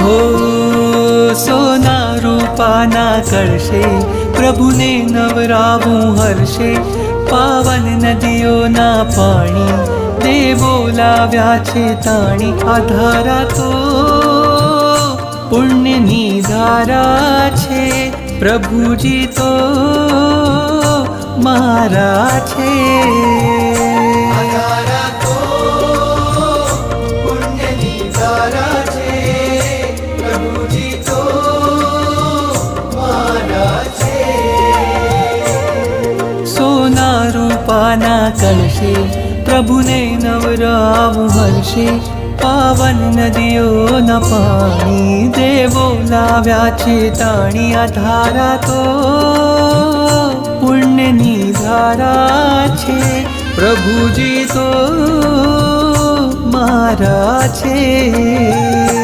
हो सोना रूपाना कळशे प्रभुने नवरावूं हर्षे पावन नदीओना पाणी देवो लाव्या छे ताणी आ धारा तो पुण्यनी धारा छे प्रभुजी तो मारा छे रूपाना कलशे प्रभुने नवरावूं हर्षे पावन नदीओना पाणी देवो लाव्या छे ताणी आ धारा तो पुण्यनी धारा छे प्रभुजी तो मारा छे।